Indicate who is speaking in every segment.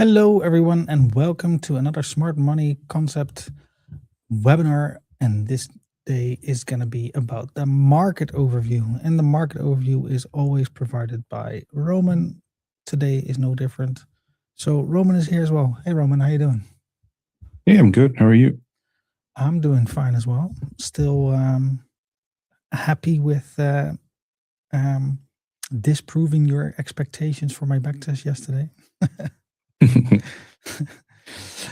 Speaker 1: Hello, everyone, and welcome to another Smart Money Concept webinar. And this day is going to be about the market overview. And the market overview is always provided by Roman. Today is no different. So Roman is here as well. Hey, Roman, how you doing?
Speaker 2: Hey, I'm good. How are you?
Speaker 1: I'm doing fine as well. Still happy with disproving your expectations for my backtest yesterday.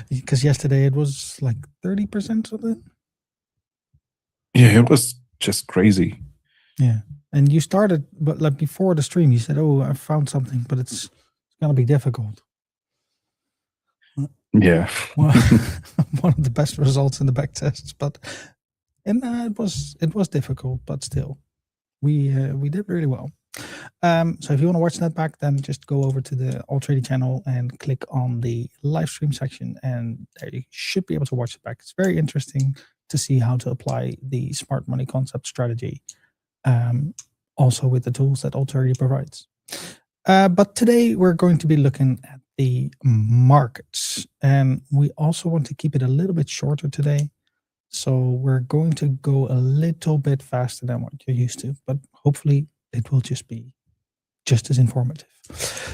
Speaker 1: Because yesterday it was like 30% something.
Speaker 2: Yeah, it was just crazy.
Speaker 1: Yeah, and you started, but like before the stream, you said, "Oh, I found something, but it's gonna be difficult."
Speaker 2: Yeah,
Speaker 1: Well, one of the best results in the back tests, but it was difficult, but still, we did really well. So if you want to watch that back, then just go over to the Altrady channel and click on the live stream section, and there you should be able to watch it back. It's very interesting to see how to apply the smart money concept strategy, also with the tools that Altrady provides. But today we're going to be looking at the markets, and we also want to keep it a little bit shorter today. So we're going to go a little bit faster than what you're used to, but hopefully it will just be just as informative.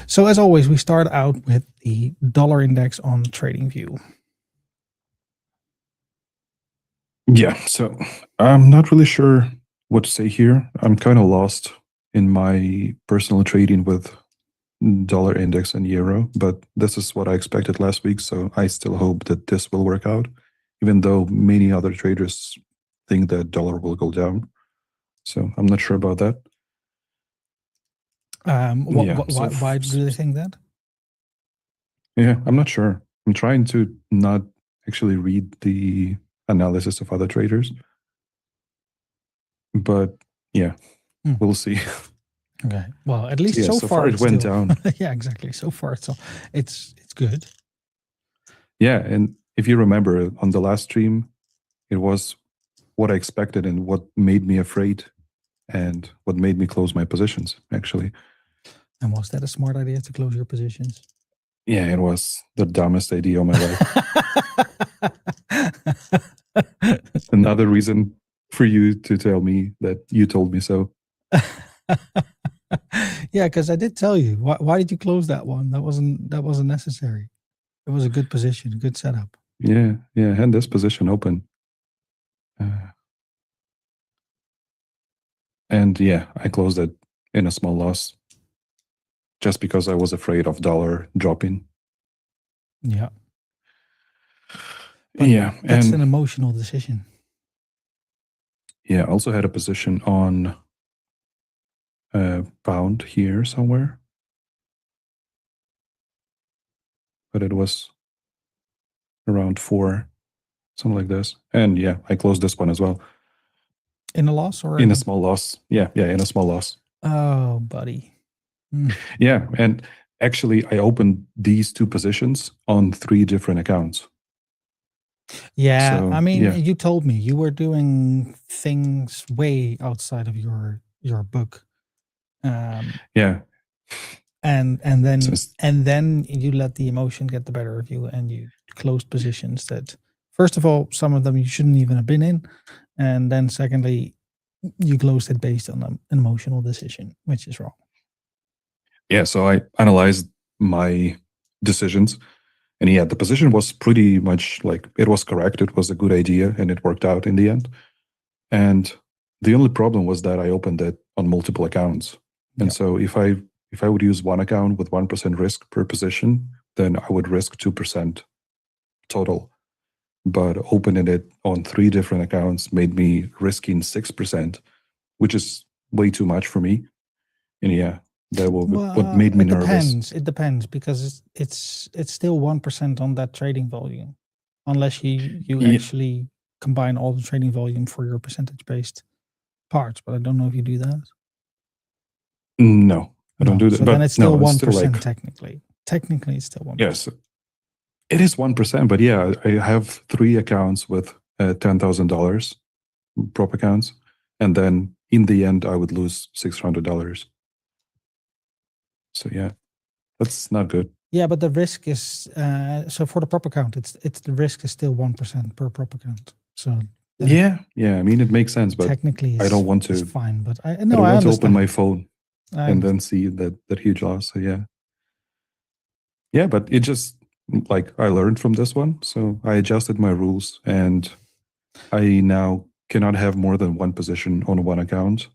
Speaker 1: So as always, we start out with the dollar index on TradingView.
Speaker 2: Yeah, so I'm not really sure what to say here. I'm kind of lost in my personal trading with dollar index and euro, but this is what I expected last week, so I still hope that this will work out, even though many other traders think that dollar will go down. So I'm not sure about that.
Speaker 1: Why do they think that?
Speaker 2: Yeah, I'm not sure. I'm trying to not actually read the analysis of other traders, but yeah, we'll see.
Speaker 1: Okay. Well, at least so far
Speaker 2: it went down.
Speaker 1: Yeah, exactly. So far, it's good.
Speaker 2: Yeah, and if you remember on the last stream, it was what I expected and what made me afraid and what made me close my positions, actually.
Speaker 1: And was that a smart idea to close your positions?
Speaker 2: Yeah, it was the dumbest idea of my life. Another reason for you to tell me that you told me so.
Speaker 1: Yeah, because I did tell you. Why did you close that one? That wasn't necessary. It was a good position, a good setup.
Speaker 2: Yeah, I had this position open. And yeah, I closed it in a small loss just because I was afraid of dollar dropping.
Speaker 1: Yeah.
Speaker 2: But yeah.
Speaker 1: That's an emotional decision.
Speaker 2: Yeah, I also had a position on pound here somewhere. But it was around 4, something like this. And yeah, I closed this one as well.
Speaker 1: In a loss or
Speaker 2: in a small loss? Yeah, in a small loss.
Speaker 1: Oh, buddy.
Speaker 2: Yeah, and actually I opened these 2 positions on 3 different accounts.
Speaker 1: Yeah,
Speaker 2: so,
Speaker 1: I mean,
Speaker 2: yeah.
Speaker 1: You told me you were doing things way outside of your book.
Speaker 2: Yeah.
Speaker 1: And then you let the emotion get the better of you, and you closed positions that, first of all, some of them you shouldn't even have been in, and then secondly, you closed it based on an emotional decision, which is wrong.
Speaker 2: Yeah, so I analyzed my decisions, and yeah, the position was pretty much like, it was correct. It was a good idea, and it worked out in the end. And the only problem was that I opened it on multiple accounts. And so if I would use one account with 1% risk per position, then I would risk 2% total. But opening it on 3 different accounts made me risking 6%, which is way too much for me. And yeah, that will what made me nervous.
Speaker 1: It depends, because it's still 1% on that trading volume, unless you actually combine all the trading volume for your percentage-based parts. But I don't know if you do that.
Speaker 2: No, I don't do that.
Speaker 1: So
Speaker 2: but
Speaker 1: then it's still 1%,
Speaker 2: like,
Speaker 1: technically. Technically, it's still 1%.
Speaker 2: Yes, it is 1%. But yeah, I have 3 accounts with $10,000 prop accounts, and then in the end, I would lose $600. So yeah, that's not good.
Speaker 1: Yeah, but the risk is so for the prop account, it's the risk is still 1% per prop account. So
Speaker 2: Yeah. I mean, it makes sense, but
Speaker 1: technically,
Speaker 2: I don't want
Speaker 1: it's
Speaker 2: to.
Speaker 1: fine. But I
Speaker 2: I don't want to open
Speaker 1: understand.
Speaker 2: my phone
Speaker 1: I
Speaker 2: and then see that huge loss. So yeah, but it just like I learned from this one, so I adjusted my rules, and I now cannot have more than one position on one account,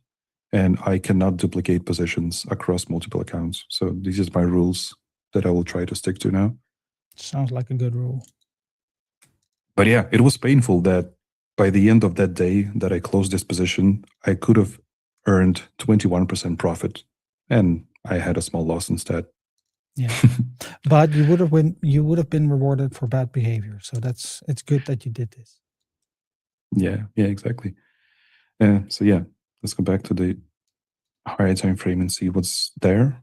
Speaker 2: and I cannot duplicate positions across multiple accounts. So these are my rules that I will try to stick to now.
Speaker 1: Sounds like a good rule.
Speaker 2: But yeah, it was painful that by the end of that day that I closed this position, I could have earned 21% profit, and I had a small loss instead.
Speaker 1: Yeah, but you would have been rewarded for bad behavior. So it's good that you did this.
Speaker 2: Yeah, exactly. So yeah, let's go back to the higher time frame and see what's there.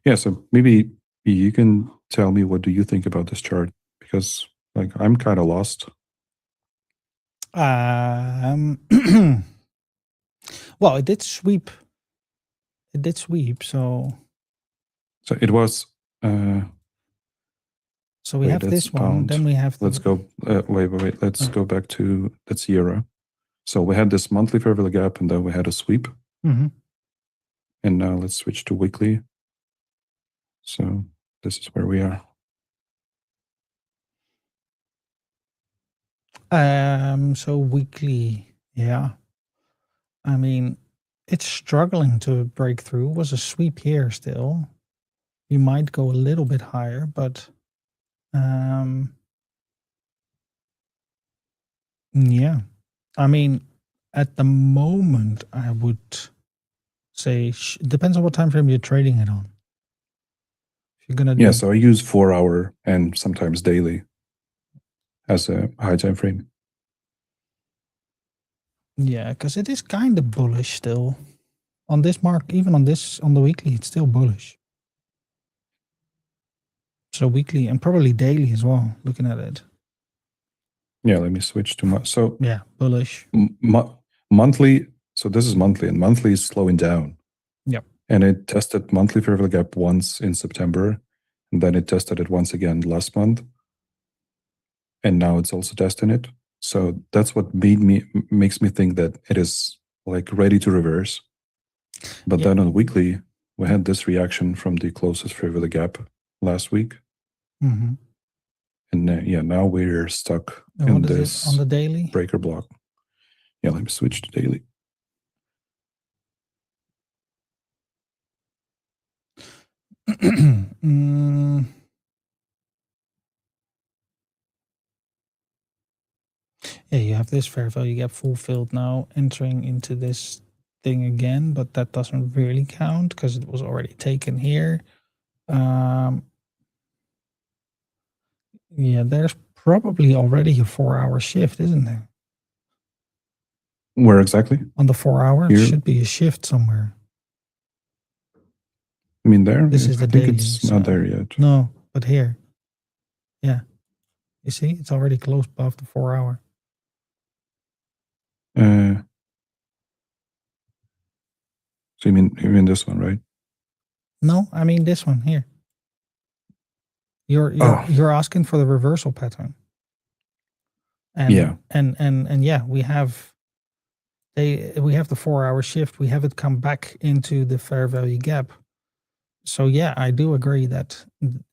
Speaker 2: Yeah, so maybe you can tell me, what do you think about this chart? Because like I'm kind of lost.
Speaker 1: Well, it did sweep. So
Speaker 2: it was.
Speaker 1: So we have this one.
Speaker 2: Pound.
Speaker 1: Then we have.
Speaker 2: Let's go. Wait. Let's go back to that's euro. So we had this monthly fair value gap, and then we had a sweep.
Speaker 1: Mm-hmm.
Speaker 2: And now let's switch to weekly. So this is where we are.
Speaker 1: So weekly, yeah. I mean, it's struggling to break through. It was a sweep here still. You might go a little bit higher, but yeah. I mean, at the moment, I would say it depends on what time frame you're trading it on. If you're gonna do,
Speaker 2: so I use 4 hour and sometimes daily as a high time frame.
Speaker 1: Yeah, because it is kind of bullish still on this mark. Even on the weekly, it's still bullish. So weekly and probably daily as well. Looking at it.
Speaker 2: Yeah, let me switch to so
Speaker 1: yeah, bullish.
Speaker 2: Monthly. So this is monthly, and monthly is slowing down.
Speaker 1: Yep.
Speaker 2: And it tested monthly fair value gap once in September, and then it tested it once again last month, and now it's also testing it. So that's what makes me think that it is like ready to reverse. But then on weekly, we had this reaction from the closest fair value gap last week.
Speaker 1: Mm-hmm.
Speaker 2: And now we're stuck in this
Speaker 1: on the daily
Speaker 2: breaker block. Yeah, let me switch to daily.
Speaker 1: Yeah, you have this fair value gap fulfilled now, entering into this thing again, but that doesn't really count because it was already taken here. Yeah, there's probably already a 4-hour shift, isn't there?
Speaker 2: Where exactly?
Speaker 1: On the 4 hour,
Speaker 2: Here?
Speaker 1: it should be a shift somewhere.
Speaker 2: I mean, there?
Speaker 1: This is the
Speaker 2: I think
Speaker 1: daily,
Speaker 2: it's not there yet.
Speaker 1: No, but here. Yeah. You see, it's already close above the 4 hour.
Speaker 2: So you mean this one, right?
Speaker 1: No, I mean this one here. You're asking for the reversal pattern. And
Speaker 2: yeah.
Speaker 1: And yeah, we have the 4 hour shift. We have it come back into the fair value gap. So yeah, I do agree that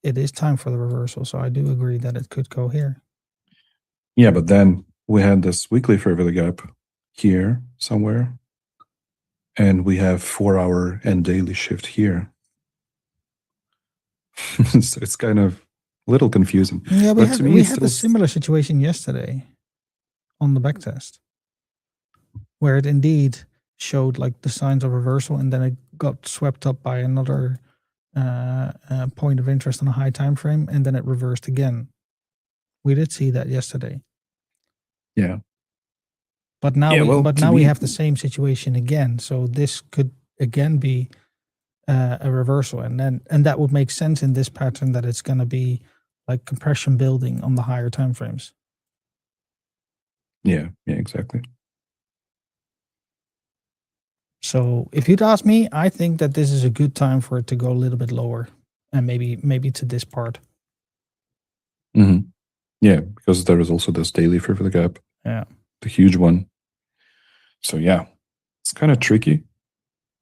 Speaker 1: it is time for the reversal. So I do agree that it could go here.
Speaker 2: Yeah, but then we had this weekly fair value gap here somewhere, and we have 4 hour and daily shift here. So it's kind of a little confusing.
Speaker 1: Yeah, we had a similar situation yesterday on the backtest, where it indeed showed like the signs of reversal, and then it got swept up by another point of interest on a high time frame, and then it reversed again. We did see that yesterday.
Speaker 2: Yeah.
Speaker 1: But now we have the same situation again. So this could again be a reversal, and that would make sense in this pattern that it's going to be like compression building on the higher time frames.
Speaker 2: Yeah, exactly.
Speaker 1: So if you'd ask me, I think that this is a good time for it to go a little bit lower, and maybe to this part.
Speaker 2: Yeah, because there is also this daily fair value gap.
Speaker 1: Yeah.
Speaker 2: The huge one. So yeah, it's kind of tricky.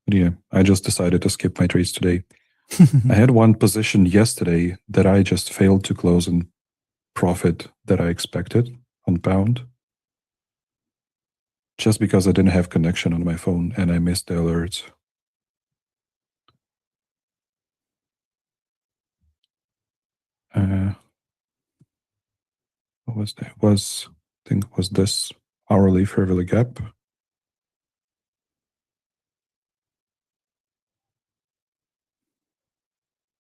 Speaker 2: But yeah, I just decided to skip my trades today. I had one position yesterday that I just failed to close in profit that I expected on pound. Just because I didn't have connection on my phone and I missed the alerts. What was that? I think it was this hourly fair value gap.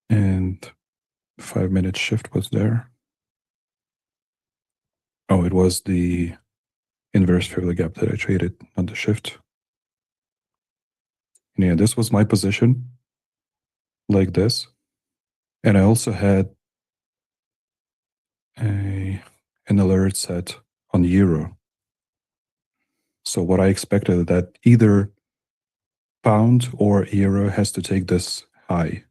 Speaker 2: And 5-minute shift was there. Oh, it was the inverse fair value gap that I traded on the shift. And yeah, this was my position, like this. And I also had an alert set on euro. So what I expected that either pound or euro has to take this high.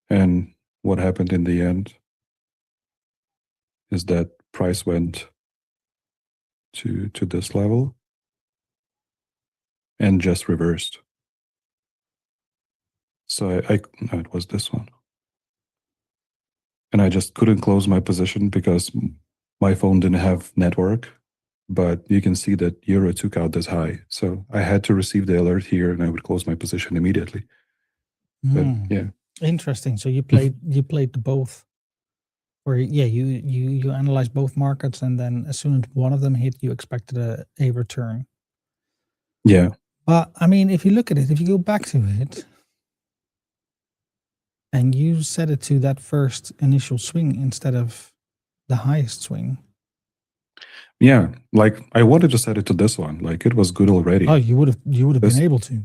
Speaker 2: And what happened in the end is that price went to this level and just reversed. So no, it was this one. And I just couldn't close my position because my phone didn't have network. But you can see that euro took out this high. So I had to receive the alert here and I would close my position immediately. But yeah.
Speaker 1: Interesting. So you played the both. Or yeah, you analyzed both markets, and then as soon as one of them hit, you expected a return.
Speaker 2: Yeah.
Speaker 1: But I mean, if you look at it, if you go back to it, and you set it to that first initial swing instead of the highest swing.
Speaker 2: Yeah, like I wanted to set it to this one. Like it was good already.
Speaker 1: Oh, you would have been able to.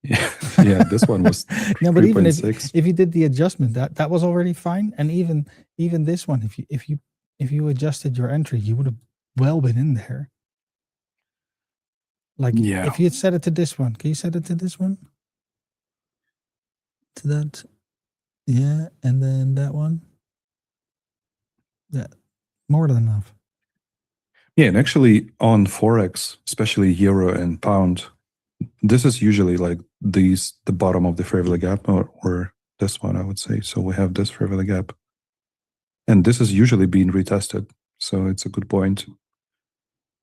Speaker 2: Yeah, this one was
Speaker 1: no, but even if you did the adjustment, that was already fine. And even this one, if you adjusted your entry, you would have well been in there. Like if you had set it to this one, can you set it to this one? To that, yeah, and then that one. Yeah, more than enough.
Speaker 2: Yeah, and actually on Forex, especially euro and pound, this is usually like the bottom of the fair value gap, or this one, I would say. So we have this fair value gap. And this is usually being retested. So it's a good point.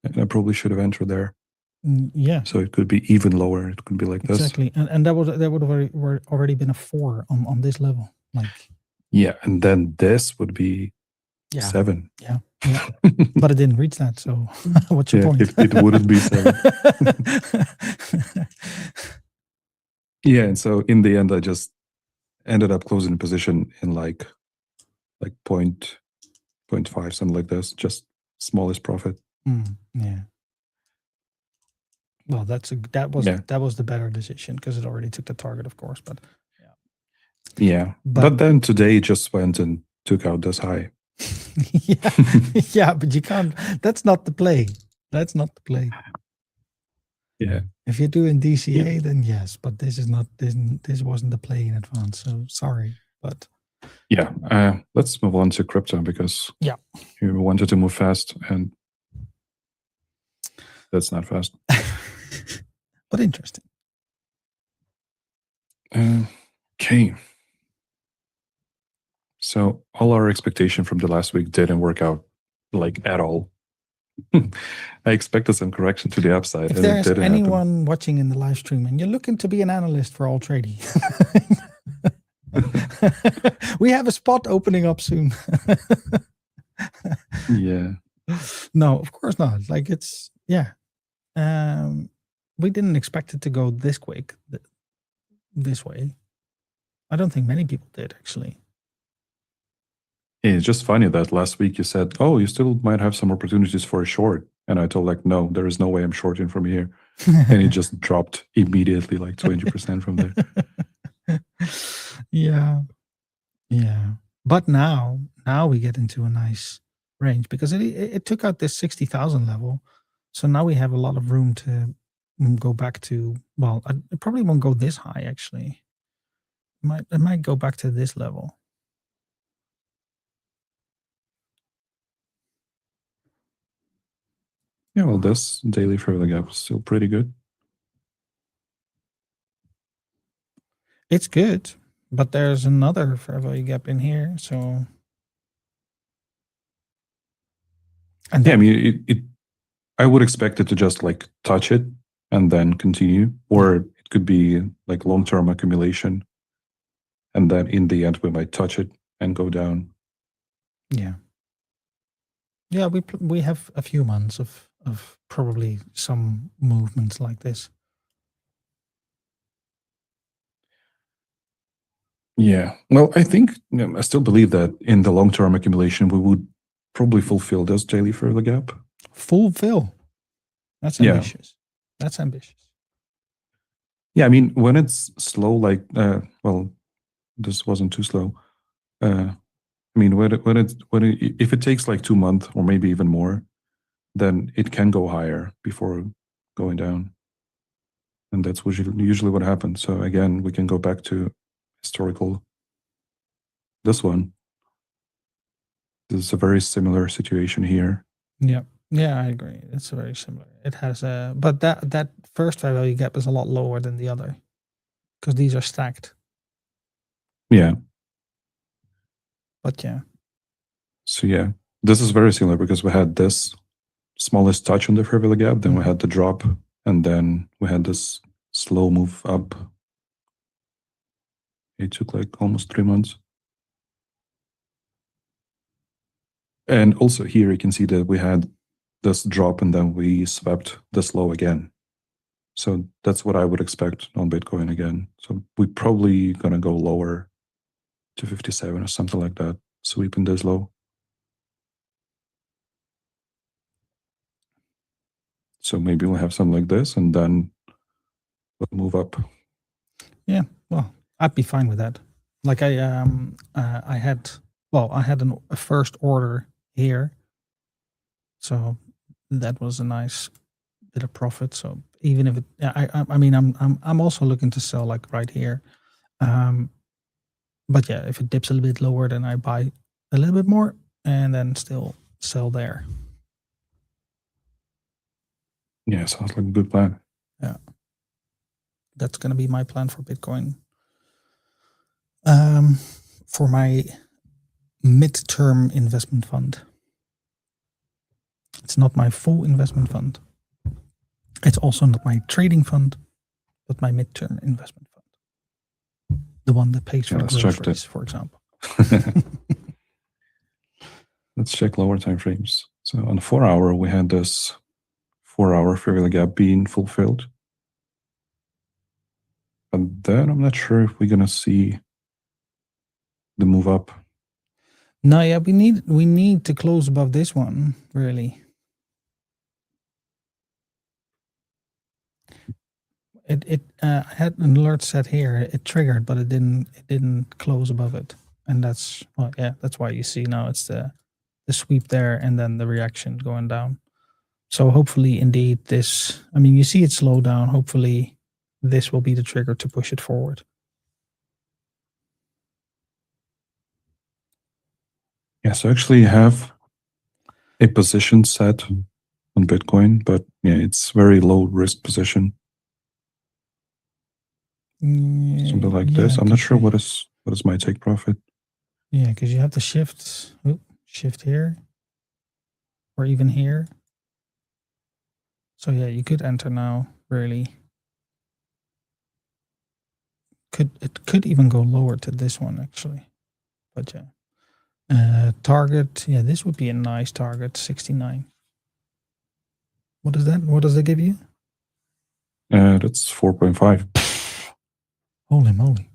Speaker 2: And I probably should have entered there.
Speaker 1: Yeah.
Speaker 2: So it could be even lower. It could be like this.
Speaker 1: Exactly. And that would have already been a 4 on this level. Like
Speaker 2: yeah, and then this would be 7.
Speaker 1: Yeah. Yeah. But it didn't reach that. So what's your point?
Speaker 2: It wouldn't be 7. Yeah, and so in the end, I just ended up closing the position in like 0.5, something like this, just smallest profit.
Speaker 1: Yeah. Well, that was the better decision because it already took the target, of course. But
Speaker 2: yeah. But then today it just went and took out this high.
Speaker 1: Yeah, but you can't. That's not the play. That's not the play.
Speaker 2: Yeah.
Speaker 1: If you're doing DCA, then yes, but this is not. This wasn't the play in advance. So sorry, but
Speaker 2: yeah. Let's move on to crypto because you wanted to move fast, and that's not fast.
Speaker 1: But interesting.
Speaker 2: Okay. So all our expectation from the last week didn't work out like at all. I expected some correction to the upside.
Speaker 1: If there's anyone watching in the live stream and you're looking to be an analyst for Altrady, we have a spot opening up soon.
Speaker 2: Yeah.
Speaker 1: No, of course not. Like it's we didn't expect it to go this quick, this way. I don't think many people did actually.
Speaker 2: It's just funny that last week you said, oh, you still might have some opportunities for a short. And I told like, no, there is no way I'm shorting from here. And it just dropped immediately like 20% from there.
Speaker 1: Yeah. But now we get into a nice range because it took out this 60,000 level. So now we have a lot of room to go back to, well, it probably won't go this high actually. It might go back to this level.
Speaker 2: Yeah, well, this daily fair value gap is still pretty good.
Speaker 1: It's good, but there's another fair value gap in here. So, and
Speaker 2: Yeah, I
Speaker 1: then,
Speaker 2: mean, I would expect it to just like touch it and then continue, or it could be like long-term accumulation, and then in the end we might touch it and go down.
Speaker 1: yeah, we have a few months of probably some movements like this.
Speaker 2: Yeah, well, I think I still believe that in the long-term accumulation we would probably fulfill this daily fair value gap.
Speaker 1: Fulfill. That's
Speaker 2: Yeah.
Speaker 1: ambitious. That's ambitious.
Speaker 2: Yeah, I mean, when it's slow, like, well, this wasn't too slow. I mean, if it takes like 2 months or maybe even more, then it can go higher before going down, and that's usually what happens. So again, we can go back to historical. This one. This is a very similar situation here.
Speaker 1: Yeah. Yeah, I agree. It's very similar. It has a, but that first fair value gap is a lot lower than the other because these are stacked.
Speaker 2: Yeah.
Speaker 1: But yeah.
Speaker 2: So yeah, this is very similar because we had this smallest touch on the fair value gap, then we had the drop, and then we had this slow move up. It took like almost 3 months. And also here you can see that we had this drop and then we swept this low again. So that's what I would expect on Bitcoin again. So we're probably going to go lower to 57 or something like that, sweeping this low. So maybe we'll have something like this and then we'll move up.
Speaker 1: Yeah, well, I'd be fine with that. Like I had a first order here, so that was a nice bit of profit. So even if it, I mean, I'm also looking to sell like right here, but yeah, if it dips a little bit lower, then I buy a little bit more and then still sell there.
Speaker 2: Yeah, sounds like a good plan.
Speaker 1: Yeah, that's gonna be my plan for Bitcoin. For my midterm investment fund. It's not my full investment fund. It's also not my trading fund, but my midterm investment fund. The one that pays for groceries, for example.
Speaker 2: Let's check lower time frames. So on the 4 hour, we had this 4 hour fair value gap being fulfilled. But then I'm not sure if we're going to see the move up.
Speaker 1: No, yeah, we need to close above this one, really. I had an alert set here. It triggered, but it didn't close above it, and that's, well, yeah, that's why you see now it's the sweep there and then the reaction going down. So hopefully, indeed, this. I mean, you see it slow down. Hopefully, this will be the trigger to push it forward.
Speaker 2: Yeah, so actually have a position set on Bitcoin, but yeah, it's very low risk position. Something like this. I'm not sure what is my take profit.
Speaker 1: Yeah, because you have to shift here, or even here. So yeah, you could enter now. Really, it could even go lower to this one actually, but yeah. Target, yeah, this would be a nice target, 69. What is that? What does that give you?
Speaker 2: That's 4.5.
Speaker 1: Holy moly!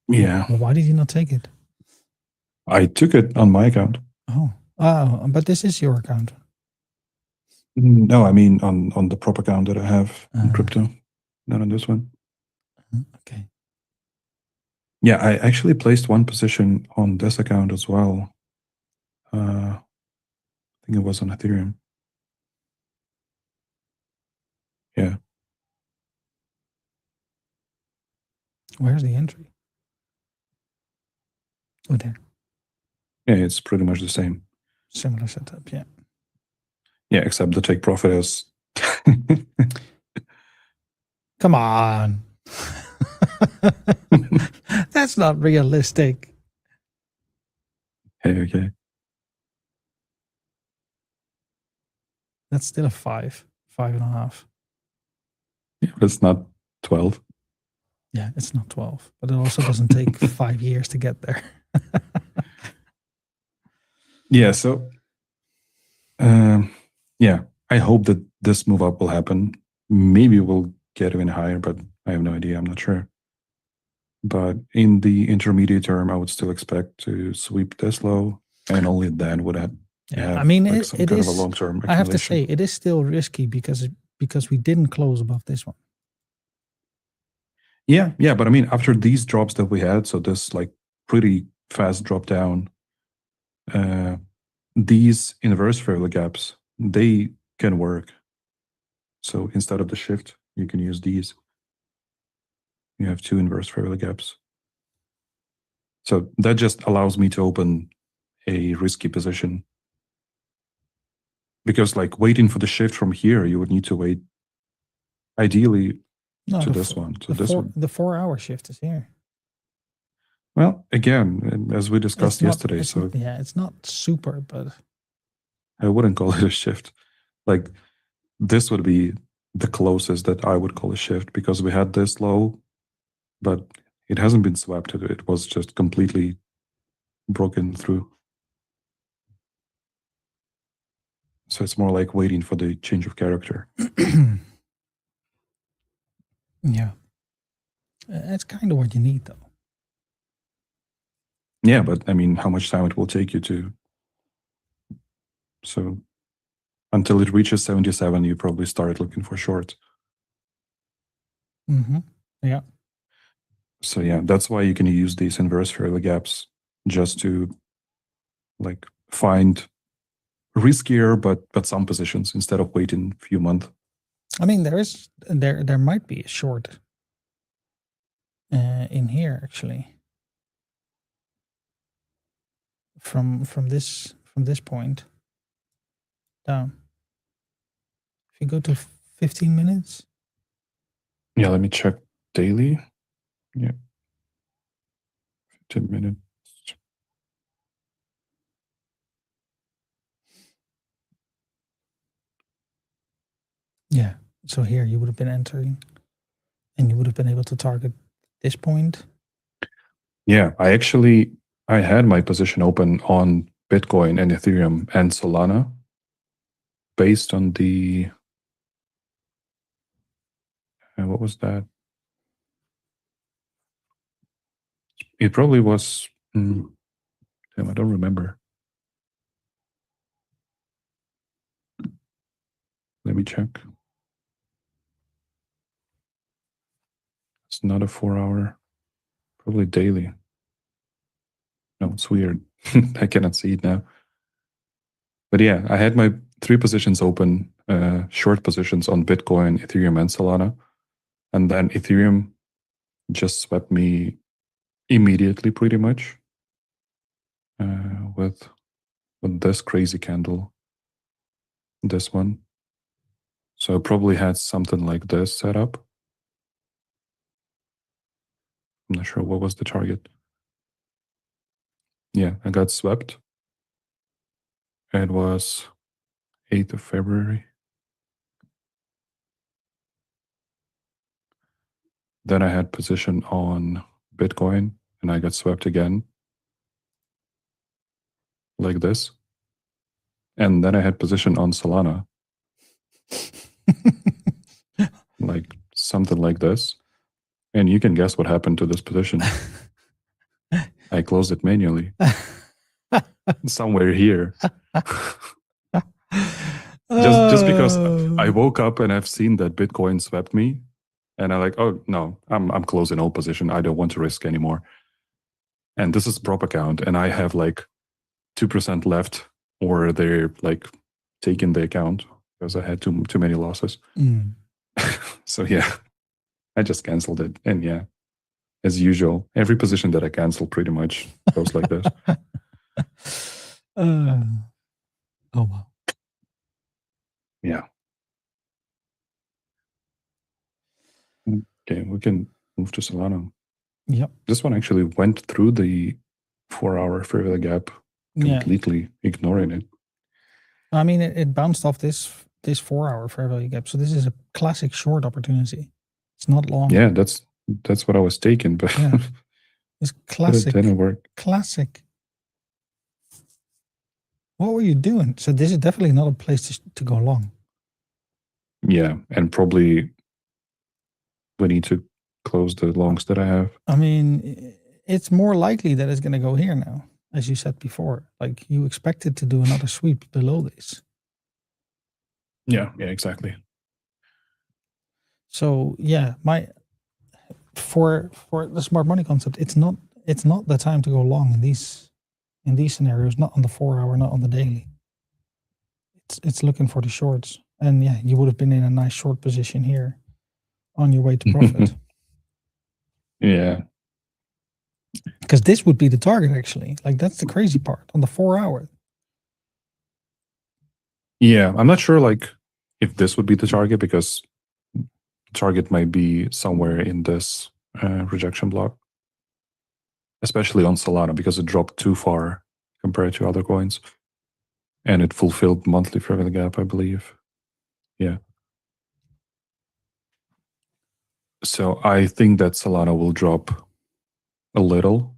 Speaker 2: Yeah.
Speaker 1: Well, why did you not take it?
Speaker 2: I took it on my account.
Speaker 1: Oh, but this is your account.
Speaker 2: No, I mean on the prop account that I have in crypto, not on this one.
Speaker 1: Okay.
Speaker 2: Yeah, I actually placed one position on this account as well. I think it was on Ethereum. Yeah.
Speaker 1: Where's the entry? Oh, there.
Speaker 2: Yeah, it's pretty much the same.
Speaker 1: Similar setup, yeah.
Speaker 2: Yeah, except the take profit is.
Speaker 1: Come on. That's not realistic.
Speaker 2: Okay.
Speaker 1: That's still a 5.5.
Speaker 2: Yeah, but it's not 12.
Speaker 1: Yeah, it's not 12, but it also doesn't take 5 years to get there.
Speaker 2: Yeah, so yeah, I hope that this move up will happen. Maybe we'll get even higher, but I have no idea. I'm not sure. But in the intermediate term, I would still expect to sweep this low, and only then would I have
Speaker 1: I mean,
Speaker 2: like some
Speaker 1: it
Speaker 2: kind
Speaker 1: is,
Speaker 2: of a long-term accumulation.
Speaker 1: I have to say, it is still risky because we didn't close above this one.
Speaker 2: Yeah, but I mean, after these drops that we had, so this like pretty fast drop down, these inverse fair value gaps, they can work. So instead of the shift, you can use these. You have 2 inverse fair value gaps. So that just allows me to open a risky position. Because like waiting for the shift from here, you would need to wait ideally to this one, to this one.
Speaker 1: The 4-hour shift is here.
Speaker 2: Well, again, as we discussed yesterday, so
Speaker 1: yeah, it's not super, but
Speaker 2: I wouldn't call it a shift. Like this would be the closest that I would call a shift, because we had this low, but it hasn't been swept. It was just completely broken through. So it's more like waiting for the change of character.
Speaker 1: Yeah. That's kind of what you need, though.
Speaker 2: Yeah, but I mean, how much time it will take you to... So until it reaches 77, you probably start looking for short.
Speaker 1: Yeah.
Speaker 2: So yeah, that's why you can use these inverse fair value gaps, just to like find riskier but some positions instead of waiting a few months.
Speaker 1: I mean, there might be a short in here actually from this point down. If you go to 15 minutes.
Speaker 2: Yeah, let me check daily. Yeah, 15 minutes.
Speaker 1: Yeah. So here you would have been entering, and you would have been able to target this point.
Speaker 2: Yeah, I had my position open on Bitcoin and Ethereum and Solana based on the... what was that? It probably was... damn, I don't remember. Let me check. It's not a 4-hour. Probably daily. No, it's weird. I cannot see it now. But yeah, I had my 3 positions open, short positions on Bitcoin, Ethereum, and Solana. And then Ethereum just swept me immediately, pretty much, with this crazy candle, this one. So I probably had something like this set up. I'm not sure what was the target. Yeah, I got swept. It was 8th of February. Then I had position on Bitcoin and I got swept again, like this. And then I had position on Solana, like something like this. And you can guess what happened to this position. I closed it manually. Somewhere here. just because I woke up and I've seen that Bitcoin swept me, and I'm like, oh no, I'm closing all position. I don't want to risk anymore. And this is prop account, and I have like 2% left, or they're like taking the account because I had too many losses. So yeah, I just canceled it. And yeah, as usual, every position that I cancel pretty much goes like this.
Speaker 1: Oh wow.
Speaker 2: Okay, we can move to Solana.
Speaker 1: Yep.
Speaker 2: This one actually went through the 4-hour fair value gap, completely ignoring it.
Speaker 1: I mean, it bounced off this 4-hour fair value gap. So this is a classic short opportunity. It's not long.
Speaker 2: Yeah, that's what I was taking, but
Speaker 1: yeah, it's classic.
Speaker 2: It didn't work.
Speaker 1: Classic. What were you doing? So this is definitely not a place to go long.
Speaker 2: Yeah, and probably we need to close the longs that I have.
Speaker 1: I mean, it's more likely that it's going to go here now, as you said before. Like you expected to do another sweep below this.
Speaker 2: Yeah, exactly.
Speaker 1: So yeah, for the smart money concept, it's not the time to go long in these scenarios. Not on the 4-hour, not on the daily. It's looking for the shorts, and yeah, you would have been in a nice short position here, on your way to profit.
Speaker 2: Yeah,
Speaker 1: because this would be the target actually. Like that's the crazy part on the 4-hour.
Speaker 2: Yeah, I'm not sure like if this would be the target because target might be somewhere in this rejection block, especially on Solana because it dropped too far compared to other coins, and it fulfilled monthly fair value gap, I believe. Yeah. So I think that Solana will drop a little,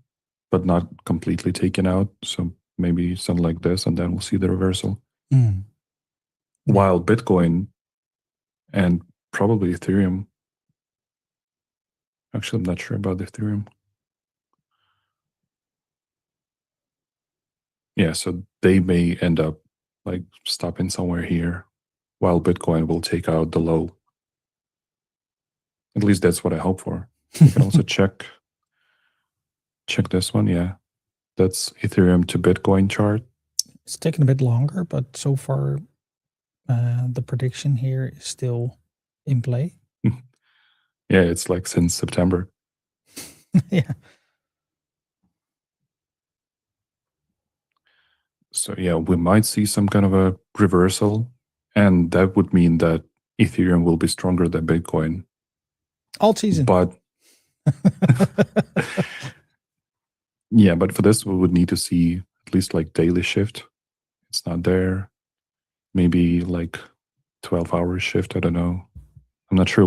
Speaker 2: but not completely taken out. So maybe something like this, and then we'll see the reversal. While Bitcoin and probably Ethereum, actually, I'm not sure about Ethereum. Yeah, so they may end up like stopping somewhere here, while Bitcoin will take out the low. At least that's what I hope for. You can also check this one. Yeah, that's Ethereum to Bitcoin chart.
Speaker 1: It's taken a bit longer, but so far the prediction here is still in play.
Speaker 2: Yeah, it's like since September.
Speaker 1: Yeah.
Speaker 2: So yeah, we might see some kind of a reversal, and that would mean that Ethereum will be stronger than Bitcoin.
Speaker 1: Alt season.
Speaker 2: But yeah, but for this we would need to see at least like daily shift. It's not there. Maybe like 12-hour shift. I don't know. I'm not sure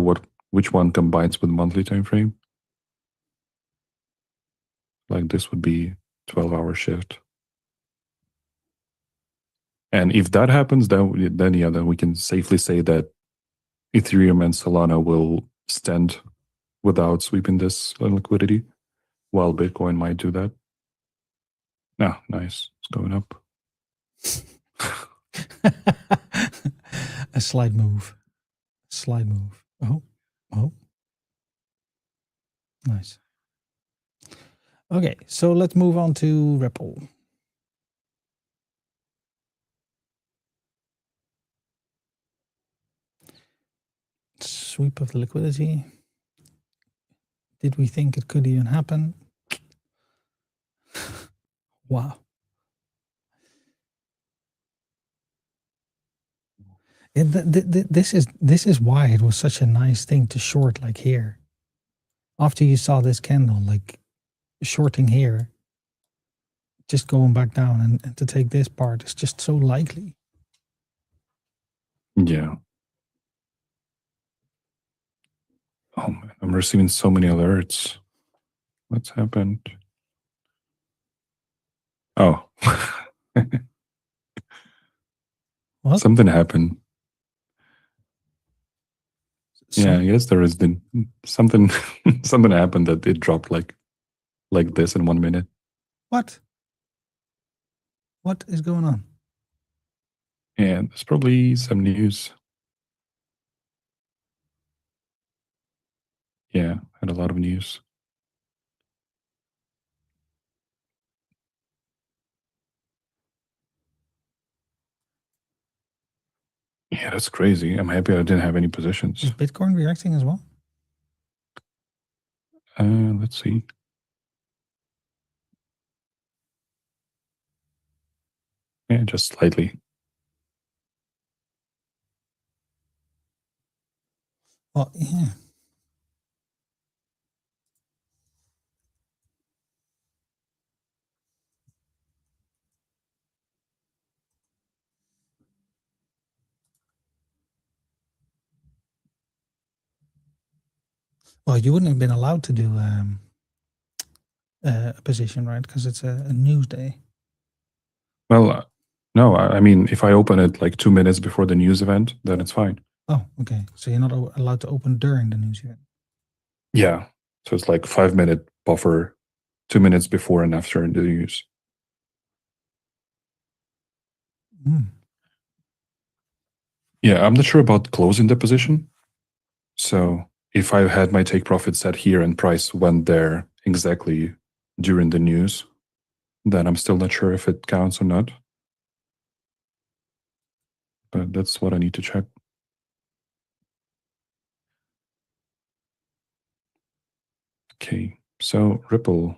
Speaker 2: which one combines with monthly time frame. Like this would be 12-hour shift. And if that happens, then we can safely say that Ethereum and Solana will stand without sweeping this liquidity, while Bitcoin might do that. Ah, nice. It's going up.
Speaker 1: A slide move. Slide move. Oh. Nice. Okay, so let's move on to Ripple. Sweep of the liquidity. Did we think it could even happen? Wow. This is why it was such a nice thing to short like here. After you saw this candle, like shorting here, just going back down and to take this part is just so likely.
Speaker 2: Yeah. Oh man, I'm receiving so many alerts. What's happened? Oh.
Speaker 1: What?
Speaker 2: Something happened. Yeah, I guess there is something something happened that it dropped like this in 1 minute.
Speaker 1: What? What is going on?
Speaker 2: Yeah, there's probably some news. Yeah, had a lot of news. Yeah, that's crazy. I'm happy I didn't have any positions.
Speaker 1: Is Bitcoin reacting as well?
Speaker 2: Let's see. Yeah, just slightly.
Speaker 1: Well, yeah. Well, you wouldn't have been allowed to do a position, right? Because it's a news day.
Speaker 2: Well, no, I mean, if I open it like 2 minutes before the news event, then it's fine.
Speaker 1: Oh, okay. So you're not allowed to open during the news event.
Speaker 2: Yeah. So it's like 5-minute buffer, 2 minutes before and after the news. Yeah, I'm not sure about closing the position. So if I had my take profit set here and price went there exactly during the news, then I'm still not sure if it counts or not. But that's what I need to check. Okay, so Ripple.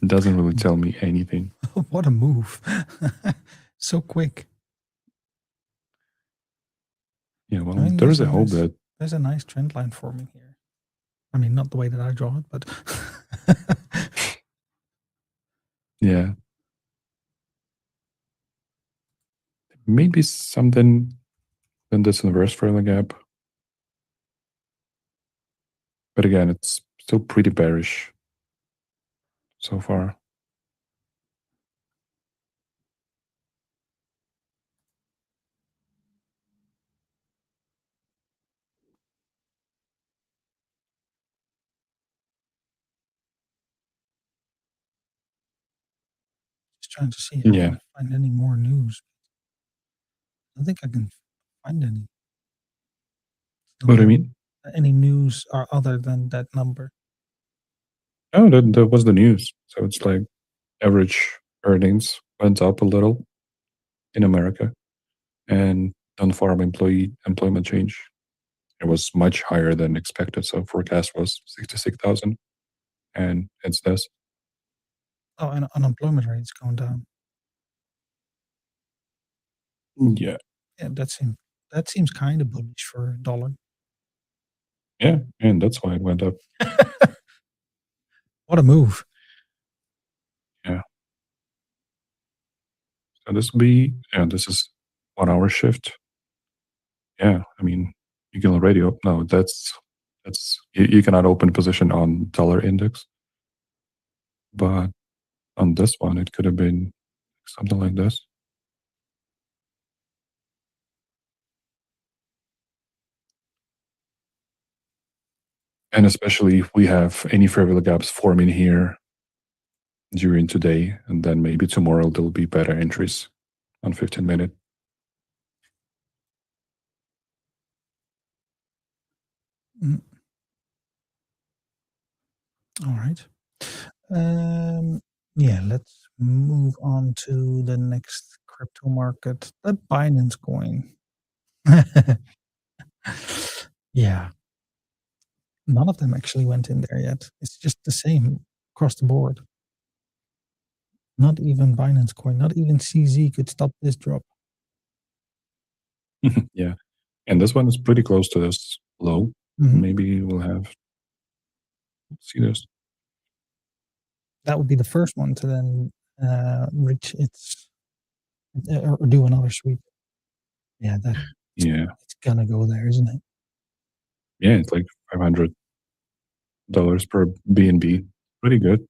Speaker 2: Doesn't really tell me anything.
Speaker 1: What a move. So quick.
Speaker 2: Yeah, well,
Speaker 1: I mean,
Speaker 2: there's a hope that...
Speaker 1: there's a nice trend line forming here. I mean, not the way that I draw it, but
Speaker 2: Yeah. Maybe something in this inverse trailing gap. But again, it's still pretty bearish so far.
Speaker 1: just trying to see if I
Speaker 2: Yeah.
Speaker 1: can find any more news. I don't think I can find any.
Speaker 2: What do you mean?
Speaker 1: Any news are other than that number.
Speaker 2: Oh, that was the news. So it's like average earnings went up a little in America, and non-farm employment change, it was much higher than expected. So forecast was 66,000, and it's this.
Speaker 1: Oh, and unemployment rate's going down.
Speaker 2: Yeah.
Speaker 1: Yeah, that seems kind of bullish for dollar.
Speaker 2: Yeah, and that's why it went up.
Speaker 1: What a move.
Speaker 2: Yeah. So this will be, yeah, this is 1 hour shift. Yeah, I mean, you can already open. No, that's you cannot open position on dollar index, but on this one, it could have been something like this. And especially if we have any fair value gaps forming here during today, and then maybe tomorrow there'll be better entries on 15-minute.
Speaker 1: All right. Yeah, let's move on to the next crypto market, the Binance coin. Yeah. None of them actually went in there yet. It's just the same across the board. Not even Binance coin, not even CZ could stop this drop.
Speaker 2: Yeah, and this one is pretty close to this low. Maybe we'll see this.
Speaker 1: That would be the first one to then reach its or do another sweep. Yeah, it's gonna go there, isn't it?
Speaker 2: Yeah, it's like $500 per BNB. Pretty good.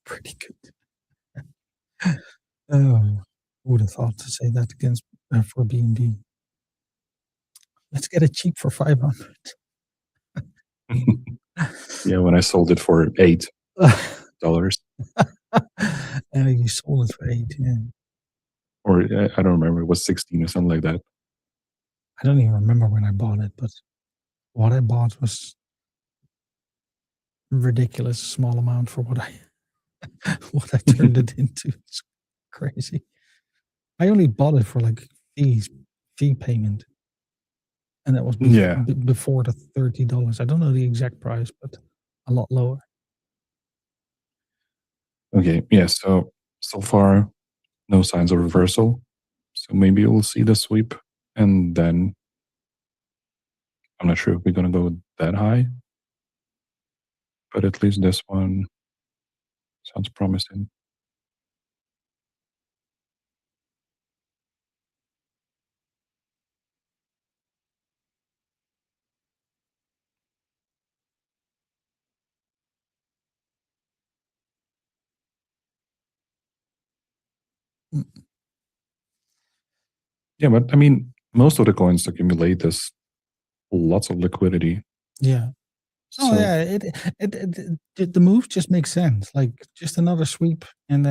Speaker 1: Pretty good. Oh, who would have thought to say that against for BNB? Let's get it cheap for 500.
Speaker 2: Yeah, when I sold it for $8.
Speaker 1: You sold it for 8, yeah.
Speaker 2: Or I don't remember, it was 16 or something like that.
Speaker 1: I don't even remember when I bought it, but what I bought was ridiculous small amount for what I turned it into. It's crazy. I only bought it for like fee payment, and that was before the $30. I don't know the exact price, but a lot lower.
Speaker 2: Okay, yeah. So far, no signs of reversal. So maybe we'll see the sweep, and then I'm not sure if we're gonna go that high, but at least this one sounds promising. Yeah, but I mean, most of the coins accumulate this lots of liquidity.
Speaker 1: Yeah. Oh,
Speaker 2: So
Speaker 1: yeah. The move just makes sense. Like just another sweep, and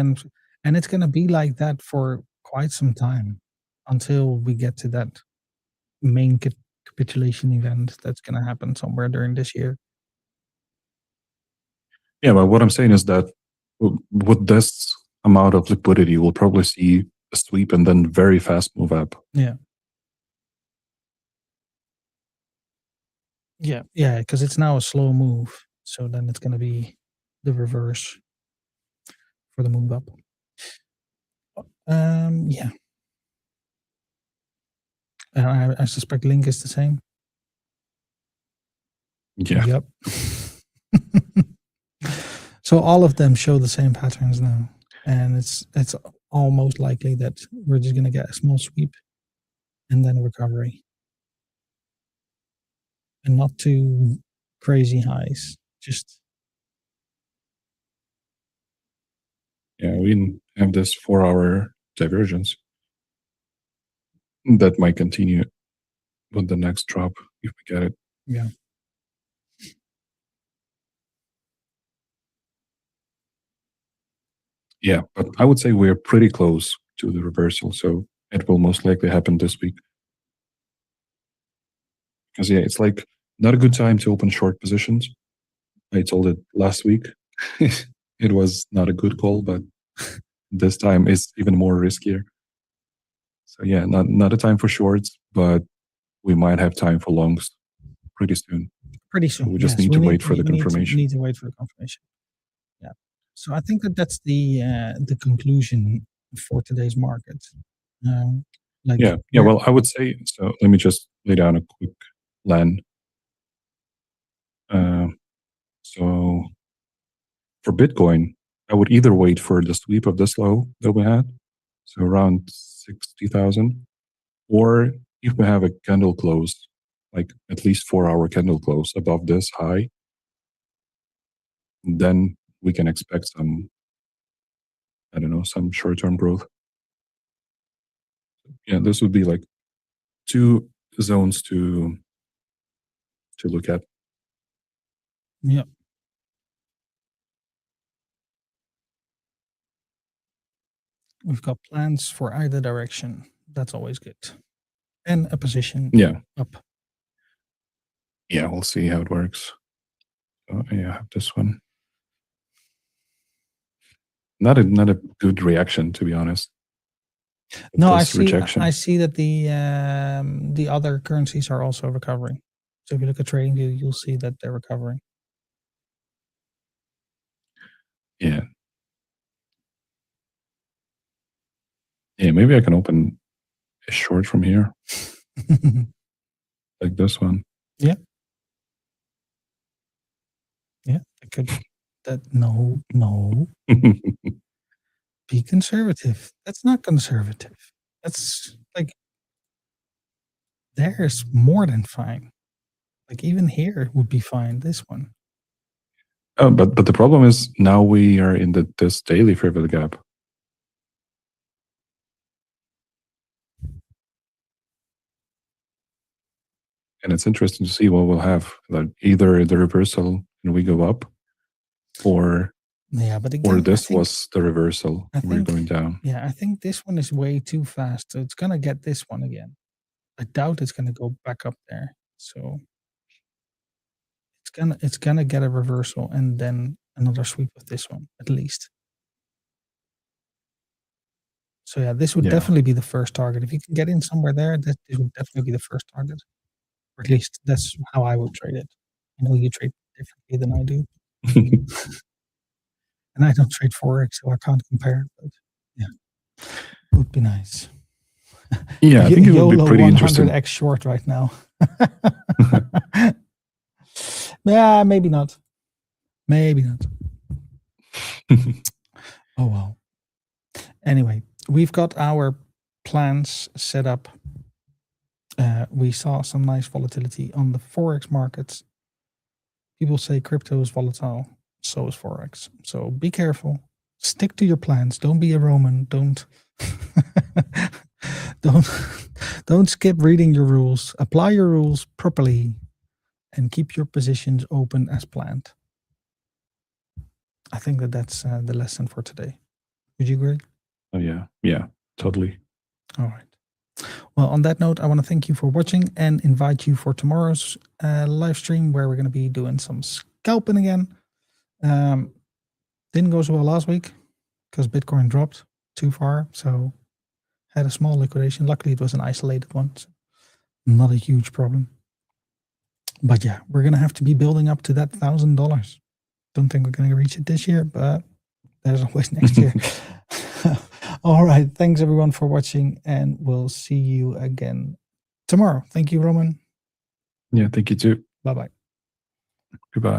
Speaker 1: it's gonna be like that for quite some time until we get to that main capitulation event that's gonna happen somewhere during this year.
Speaker 2: yeah, but what I'm saying is that with this amount of liquidity, we'll probably see a sweep and then very fast move up.
Speaker 1: Yeah. Yeah, yeah, because it's now a slow move, so then it's gonna be the reverse for the move up. Yeah. I suspect Link is the same.
Speaker 2: Yeah.
Speaker 1: Yep. So all of them show the same patterns now, and it's almost likely that we're just gonna get a small sweep and then a recovery, and not too crazy highs. Just
Speaker 2: Yeah, we have this 4-hour divergence that might continue with the next drop if we get it.
Speaker 1: yeah.
Speaker 2: Yeah, but I would say we're pretty close to the reversal, so it will most likely happen this week. Because yeah, it's like not a good time to open short positions. I told it last week. It was not a good call, but this time it's even more riskier. So yeah, not a time for shorts, but we might have time for longs pretty soon.
Speaker 1: Pretty soon.
Speaker 2: So we just need to wait for the confirmation.
Speaker 1: Need to wait for the confirmation. Yeah. So I think that's the conclusion for today's market.
Speaker 2: Yeah. Well, I would say so. Let me just lay down a quick plan. So for Bitcoin, I would either wait for the sweep of this low that we had, so around 60,000, or if we have a candle close, like at least 4-hour candle close above this high, then we can expect some, I don't know, some short-term growth. Yeah, this would be like 2 zones to look at.
Speaker 1: Yeah. We've got plans for either direction. That's always good. And a position up.
Speaker 2: Yeah, we'll see how it works. So yeah, I have this one. Not a good reaction, to be honest.
Speaker 1: No, I see that the other currencies are also recovering. So if you look at TradingView, you'll see that they're recovering.
Speaker 2: Yeah. Yeah, maybe I can open a short from here. Like this one.
Speaker 1: Yeah. Yeah, I could. No. Be conservative. That's not conservative. That's like, there's more than fine. Like even here would be fine. This one.
Speaker 2: Oh, but the problem is now we are in this daily fair gap. And it's interesting to see what we'll have. Like either the reversal and we go up, or
Speaker 1: yeah, but again,
Speaker 2: or this was the reversal. We're going down.
Speaker 1: Yeah, I think this one is way too fast. So it's gonna get this one again. I doubt it's gonna go back up there. So it's gonna get a reversal and then another sweep of this one at least. So yeah, this would definitely be the first target. If you can get in somewhere there, this would definitely be the first target. Or at least that's how I would trade it. I know you trade differently than I do. And I don't trade Forex, so I can't compare. But yeah, it would be nice.
Speaker 2: Yeah, I think it would be pretty interesting.
Speaker 1: 100x short right now. Yeah, maybe not. Maybe not. Oh well. Anyway, we've got our plans set up. We saw some nice volatility on the Forex markets. People say crypto is volatile, so is Forex. So be careful. Stick to your plans. Don't be a Roman. Don't don't skip reading your rules. Apply your rules properly and keep your positions open as planned. I think that's the lesson for today. Would you agree?
Speaker 2: Oh yeah, yeah, totally.
Speaker 1: All right. Well, on that note, I want to thank you for watching and invite you for tomorrow's live stream where we're going to be doing some scalping again. Didn't go so well last week because Bitcoin dropped too far, so had a small liquidation. Luckily, it was an isolated one, so not a huge problem. But yeah, we're going to have to be building up to that $1,000. Don't think we're going to reach it this year, but there's always next year. All right. Thanks, everyone, for watching, and we'll see you again tomorrow. Thank you, Roman.
Speaker 2: Yeah, thank you too.
Speaker 1: Bye-bye.
Speaker 2: Goodbye.